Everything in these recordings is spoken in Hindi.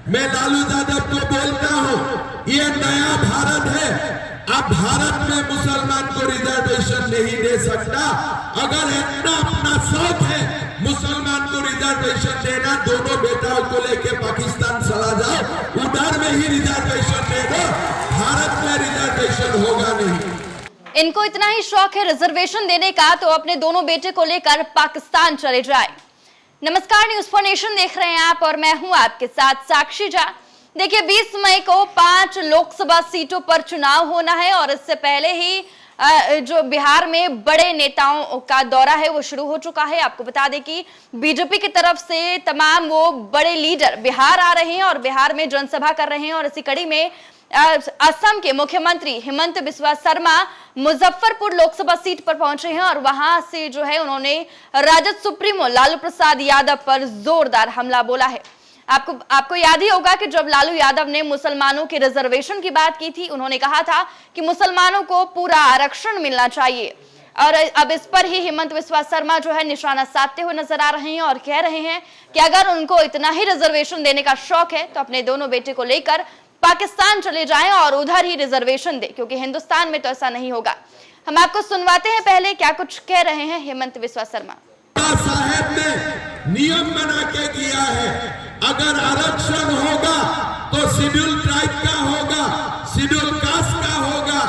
मैं लालू यादव को बोलता हूं, ये नया भारत है। अब भारत में मुसलमान को रिजर्वेशन नहीं दे सकता। अगर इतना अपना शौक है मुसलमान को रिजर्वेशन देना, दोनों बेटाओं को लेके पाकिस्तान चला जाओ, उधर में ही रिजर्वेशन दे दो, भारत में रिजर्वेशन होगा नहीं। इनको इतना ही शौक है रिजर्वेशन देने का तो अपने दोनों बेटे को लेकर पाकिस्तान चले जाए। नमस्कार, न्यूज़ फॉर नेशन देख रहे हैं आप और मैं हूं आपके साथ साक्षी झा। देखिए 20 मई को 5 लोकसभा सीटों पर चुनाव होना है और इससे पहले ही जो बिहार में बड़े नेताओं का दौरा है वो शुरू हो चुका है। आपको बता दें कि बीजेपी की तरफ से तमाम वो बड़े लीडर बिहार आ रहे हैं और बिहार में जनसभा कर रहे हैं और इसी कड़ी में असम के मुख्यमंत्री हेमंत बिस्वा शर्मा मुजफ्फरपुर लोकसभा सीट पर पहुंचे हैं और वहां से जो है उन्होंने राजद सुप्रीमो लालू प्रसाद यादव पर जोरदार हमला बोला है। आपको याद ही होगा कि जब लालू यादव ने मुसलमानों के रिजर्वेशन की बात की थी, उन्होंने कहा था कि मुसलमानों को पूरा आरक्षण मिलना चाहिए और अब इस पर ही हेमंत बिस्वा शर्मा जो है निशाना साधते हुए नजर आ रहे हैं और कह रहे हैं कि अगर उनको इतना ही रिजर्वेशन देने का शौक है तो अपने दोनों बेटे को लेकर पाकिस्तान चले जाएं और उधर ही रिजर्वेशन दे, क्योंकि हिंदुस्तान में तो ऐसा नहीं होगा। हम आपको सुनवाते हैं पहले क्या कुछ कह रहे हैं हेमंत बिस्वा शर्मा। साहब ने नियम बना के किया है, अगर आरक्षण होगा तो शेड्यूल ट्राइब का होगा, शेड्यूल कास्ट का होगा,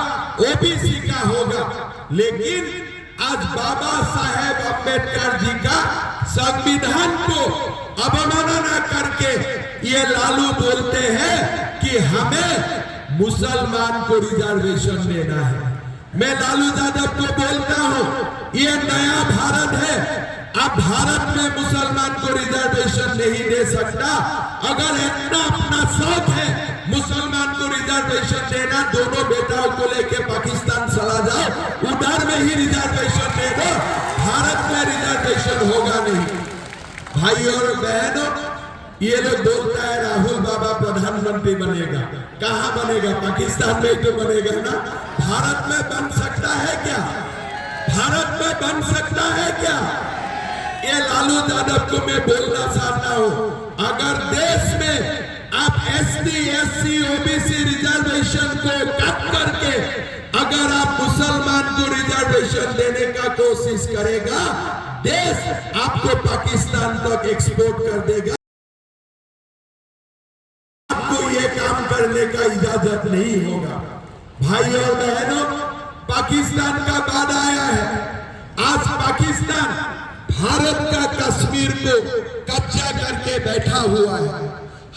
ओबीसी का होगा। लेकिन आज बाबा साहेब अम्बेडकर जी का संविधान को अवमानना करके ये लालू बोलते हैं कि हमें मुसलमान को रिजर्वेशन देना है। मैं लालू यादव को बोलता हूं, ये नया भारत है। अब भारत में मुसलमान को रिजर्वेशन नहीं दे सकता। अगर इतना अपना शौक है मुसलमान को रिजर्वेशन देना, दोनों बेटाओं को लेके पाकिस्तान चला जाओ, उधर में ही रिजर्वेशन दे दो, भारत में रिजर्वेशन होगा नहीं। भाई और बहनों, ये लोग बोलता है राहुल बाबा प्रधानमंत्री बनेगा। कहां बनेगा? पाकिस्तान में तो बनेगा ना। भारत में बन सकता है क्या? भारत में बन सकता है क्या? ये लालू यादव को मैं बोलना चाहता हूं, अगर देश में आप एसटी, एससी, ओबीसी रिजर्वेशन को कट करके अगर आप मुसलमान को रिजर्वेशन देने का कोशिश करेगा, देश आपको पाकिस्तान तक एक्सपोर्ट कर देगा। आपको ये काम करने का इजाजत नहीं होगा। भाई और बहनों, पाकिस्तान का बाद आया है। आज पाकिस्तान भारत का कश्मीर को कब्जा करके बैठा हुआ है।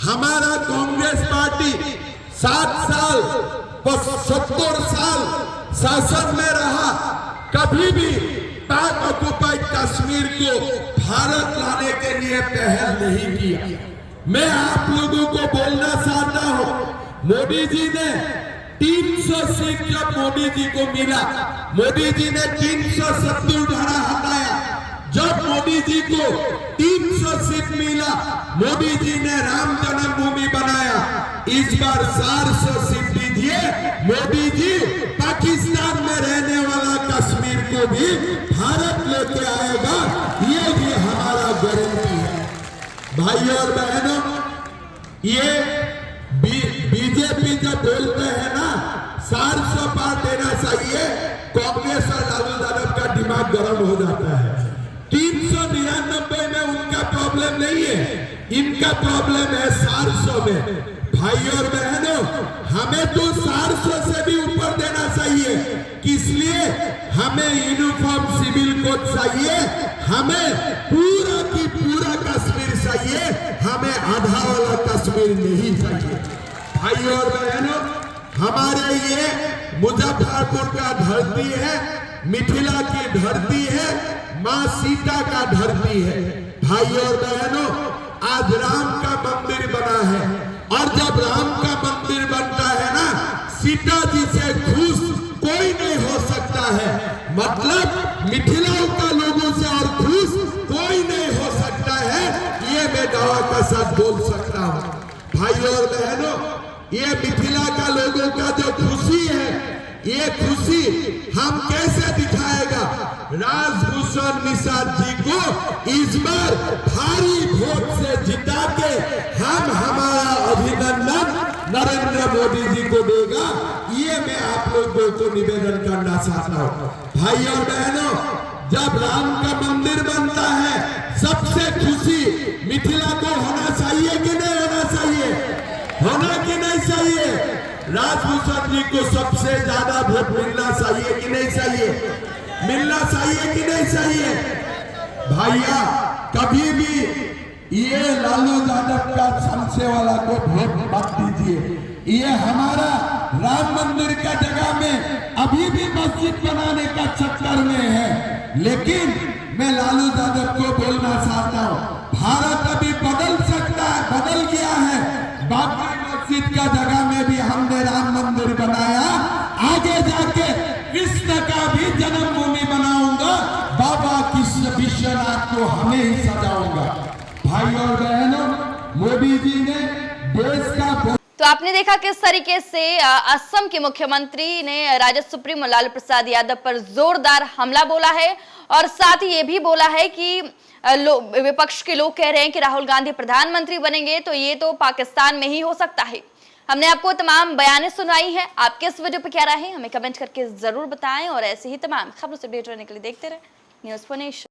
हमारा कांग्रेस पार्टी 7 साल 70 साल शासन में रहा, कभी भी पाक ऑक्युपाइड कश्मीर को भारत लाने के लिए पहल नहीं किया। मैं आप लोगों को बोलना चाहता हूं, मोदी जी ने 300 सीट जब मोदी जी को मिला, मोदी जी ने 370 धारा हटाया। जब मोदी जी को 300 सीट मिला, मोदी जी ने राम जन्मभूमि बनाया। इस बार 400 सीट दीजिए, मोदी जी पाकिस्तान में रहने वाला कश्मीर को भी भारत लेके आएगा, ये भी हमारा गारंटी है। भाई और बहनों, ये बीजेपी जब बोलते हैं ना 400 पार देना चाहिए, कांग्रेस और लालू यादव का दिमाग गर्म हो जाता है। 399 में उनका प्रॉब्लम नहीं है, इनका प्रॉब्लम है 400 में। भाई और बहनों, हमें तो 400 से भी ऊपर देना चाहिए। किस लिए? हमें यूनिफॉर्म सिविल कोड चाहिए, हमें पूरा की पूरा कश्मीर चाहिए, हमें आधा वाला कश्मीर नहीं चाहिए। भाई और बहनों, हमारे ये मुजफ्फरपुर का धरती है, मिथिला की धरती है, मां सीता का धरती है। भाई और बहनों, आज राम का मंदिर बना है और जब राम का मंदिर बनता है ना, सीता जी से खुश कोई नहीं हो सकता है। मतलब मिथिला का लोगों से और खुश कोई नहीं हो सकता है, ये मैं दावा का साथ बोल सकता हूं। भाई और बहनों, ये मिथिला का लोगों का जो खुशी है, ये खुशी हम कैसे दिखाएगा? राजभूषण निषाद जी को इस बार भारी वोट से जिता के हम हमारा लोगों को निवेदन करना चाहता हूँ, भाई और बहनों, जब राम का मंदिर बनता है सबसे खुशी मिथिला को होना चाहिए कि नहीं होना चाहिए? होना कि नहीं चाहिए? राजभूषण जी को सबसे ज्यादा वोट मिलना चाहिए कि नहीं चाहिए? मिलना चाहिए कि नहीं चाहिए? भैया, कभी भी ये लालू यादव का संशय वाला को वोट मत दीजिए। ये हमारा राम मंदिर का जगह में अभी भी मस्जिद बनाने का चक्कर में है, लेकिन मैं लालू यादव को बोलना चाहता हूँ, भारत अभी बदल सकता है, बदल गया है। बाबरी मस्जिद का जगह में भी हमने राम मंदिर बनाया, आगे जाके कृष्ण का भी जन्मभूमि बनाऊंगा, बाबा कृष्ण विश्वनाथ को हमें ही सजाऊंगा। भाई और बहनों, मोदी जी ने देश का तो आपने देखा किस तरीके से असम के मुख्यमंत्री ने राजद सुप्रीमो लालू प्रसाद यादव पर जोरदार हमला बोला है और साथ ही ये भी बोला है कि विपक्ष के लोग कह रहे हैं कि राहुल गांधी प्रधानमंत्री बनेंगे तो ये तो पाकिस्तान में ही हो सकता है। हमने आपको तमाम बयानें सुनाई है, आपके इस वीडियो पर क्या राय है हमें कमेंट करके जरूर बताएं और ऐसे ही तमाम खबरों से अपडेट रहने के लिए देखते रहे न्यूज़4नेशन।